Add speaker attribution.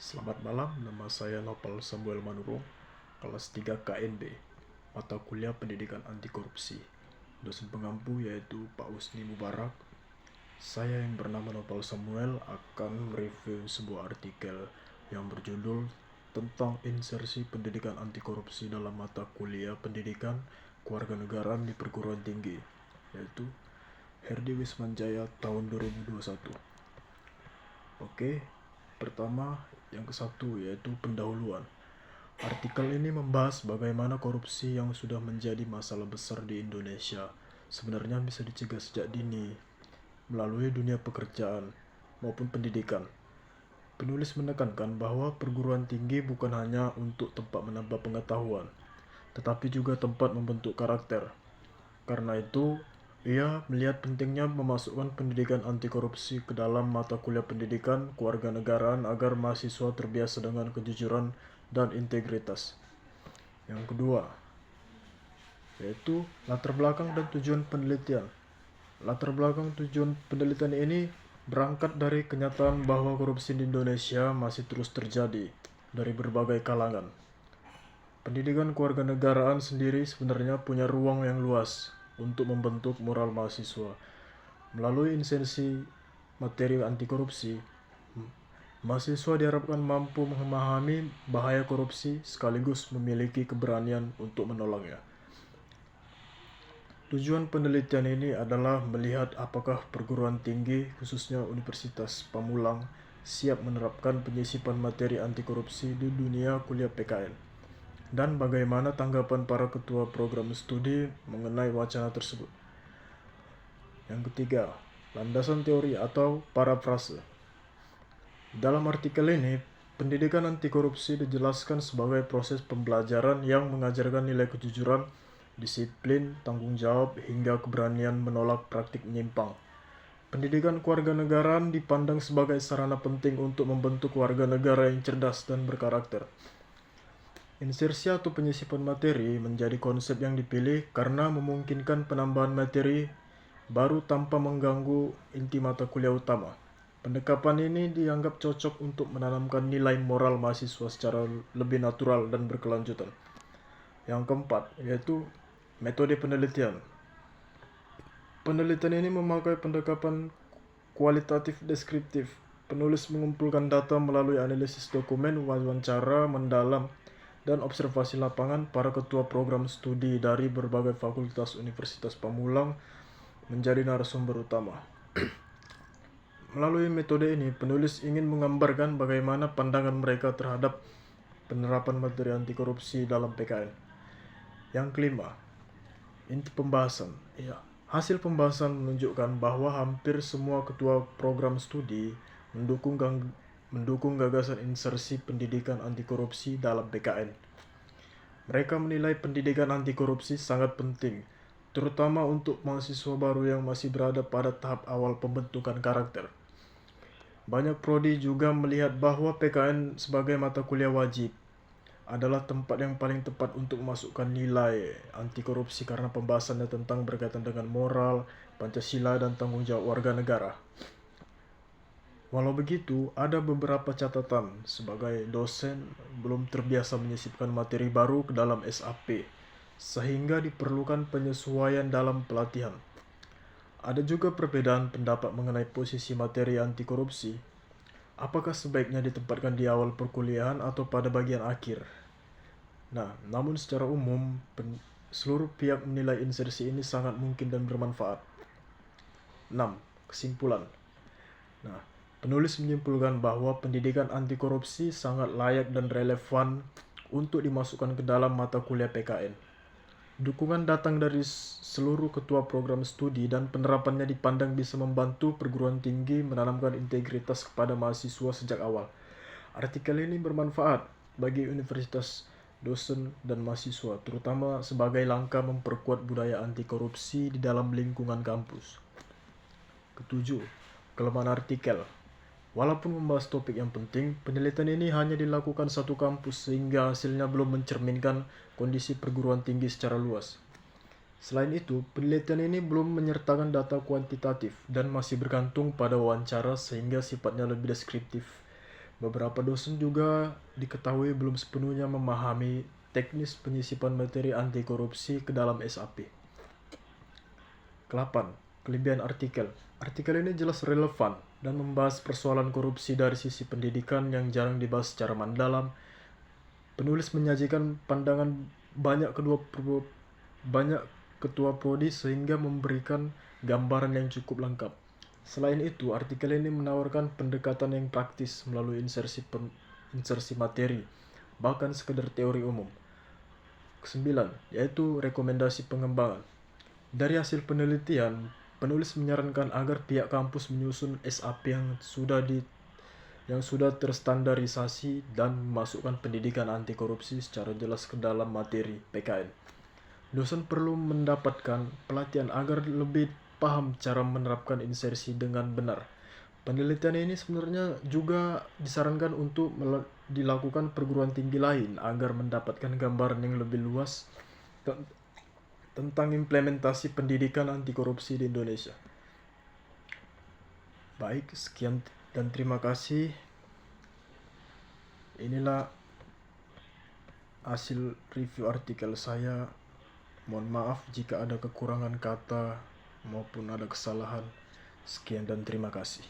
Speaker 1: Selamat malam, nama saya Nopal Samuel Manurung, kelas 3 KNB, mata kuliah Pendidikan Anti Korupsi. Dosen pengampu yaitu Pak Usni Mubarak. Saya yang bernama Nopal Samuel akan mereview sebuah artikel yang berjudul tentang insersi pendidikan anti korupsi dalam mata kuliah pendidikan kewarganegaraan di perguruan tinggi, yaitu Herdi Wismanjaya tahun 2021. Oke, pertama yang ke satu yaitu pendahuluan. Artikel ini membahas bagaimana korupsi yang sudah menjadi masalah besar di Indonesia sebenarnya bisa dicegah sejak dini melalui dunia pekerjaan maupun pendidikan. Penulis menekankan bahwa perguruan tinggi bukan hanya untuk tempat menambah pengetahuan, tetapi juga tempat membentuk karakter. Karena itu, ia melihat pentingnya memasukkan pendidikan anti korupsi ke dalam mata kuliah pendidikan kewarganegaraan agar mahasiswa terbiasa dengan kejujuran dan integritas. Yang kedua, yaitu latar belakang dan tujuan penelitian. Latar belakang tujuan penelitian ini berangkat dari kenyataan bahwa korupsi di Indonesia masih terus terjadi dari berbagai kalangan. Pendidikan kewarganegaraan sendiri sebenarnya punya ruang yang luas untuk membentuk moral mahasiswa. Melalui insensi materi anti korupsi, mahasiswa diharapkan mampu memahami bahaya korupsi sekaligus memiliki keberanian untuk menolaknya. Tujuan penelitian ini adalah melihat apakah perguruan tinggi, khususnya Universitas Pamulang, siap menerapkan penyisipan materi anti korupsi di dunia kuliah PKN, dan bagaimana tanggapan para ketua program studi mengenai wacana tersebut. Yang ketiga, landasan teori atau parafrase. Dalam artikel ini, pendidikan anti korupsi dijelaskan sebagai proses pembelajaran yang mengajarkan nilai kejujuran, disiplin, tanggung jawab, hingga keberanian menolak praktik menyimpang. Pendidikan kewarganegaraan dipandang sebagai sarana penting untuk membentuk warga negara yang cerdas dan berkarakter. Insersi atau penyisipan materi menjadi konsep yang dipilih karena memungkinkan penambahan materi baru tanpa mengganggu inti mata kuliah utama. Pendekatan ini dianggap cocok untuk menanamkan nilai moral mahasiswa secara lebih natural dan berkelanjutan. Yang keempat, yaitu metode penelitian. Penelitian ini memakai pendekatan kualitatif deskriptif. Penulis mengumpulkan data melalui analisis dokumen, wawancara mendalam, dan observasi lapangan para ketua program studi dari berbagai fakultas Universitas Pamulang menjadi narasumber utama. Melalui metode ini, penulis ingin menggambarkan bagaimana pandangan mereka terhadap penerapan materi anti korupsi dalam PKN. Yang kelima, inti pembahasan. Hasil pembahasan menunjukkan bahwa hampir semua ketua program studi mendukung gagasan insersi pendidikan anti korupsi dalam PKN. Mereka menilai pendidikan anti korupsi sangat penting, terutama untuk mahasiswa baru yang masih berada pada tahap awal pembentukan karakter. Banyak prodi juga melihat bahwa PKN sebagai mata kuliah wajib adalah tempat yang paling tepat untuk memasukkan nilai anti korupsi karena pembahasannya tentang berkaitan dengan moral, Pancasila, dan tanggung jawab warga negara. Walau begitu, ada beberapa catatan. Sebagai dosen, belum terbiasa menyisipkan materi baru ke dalam SAP, sehingga diperlukan penyesuaian dalam pelatihan. Ada juga perbedaan pendapat mengenai posisi materi anti korupsi. Apakah sebaiknya ditempatkan di awal perkuliahan atau pada bagian akhir? Namun secara umum, seluruh pihak menilai insersi ini sangat mungkin dan bermanfaat. 6. Kesimpulan. Penulis menyimpulkan bahwa pendidikan anti korupsi sangat layak dan relevan untuk dimasukkan ke dalam mata kuliah PKN. Dukungan datang dari seluruh ketua program studi dan penerapannya dipandang bisa membantu perguruan tinggi menanamkan integritas kepada mahasiswa sejak awal. Artikel ini bermanfaat bagi universitas, dosen, dan mahasiswa, terutama sebagai langkah memperkuat budaya anti korupsi di dalam lingkungan kampus. Ketujuh, kelemahan artikel. Walaupun membahas topik yang penting, penelitian ini hanya dilakukan satu kampus sehingga hasilnya belum mencerminkan kondisi perguruan tinggi secara luas. Selain itu, penelitian ini belum menyertakan data kuantitatif dan masih bergantung pada wawancara sehingga sifatnya lebih deskriptif. Beberapa dosen juga diketahui belum sepenuhnya memahami teknis penyisipan materi anti korupsi ke dalam SAP. Ke-8. Kelebihan artikel. Artikel ini jelas relevan dan membahas persoalan korupsi dari sisi pendidikan yang jarang dibahas secara mendalam. Penulis menyajikan pandangan banyak ketua prodi sehingga memberikan gambaran yang cukup lengkap. Selain itu, artikel ini menawarkan pendekatan yang praktis melalui insersi materi, bahkan sekedar teori umum. Ke-9, yaitu rekomendasi pengembangan. Dari hasil penelitian, penulis menyarankan agar pihak kampus menyusun SAP yang sudah terstandarisasi dan memasukkan pendidikan anti korupsi secara jelas ke dalam materi PKN. Dosen perlu mendapatkan pelatihan agar lebih paham cara menerapkan insersi dengan benar. Penelitian ini sebenarnya juga disarankan untuk dilakukan perguruan tinggi lain agar mendapatkan gambaran yang lebih luas tentang implementasi pendidikan anti korupsi di Indonesia. Baik, sekian dan terima kasih. Inilah hasil review artikel saya. Mohon maaf jika ada kekurangan kata maupun ada kesalahan. Sekian dan terima kasih.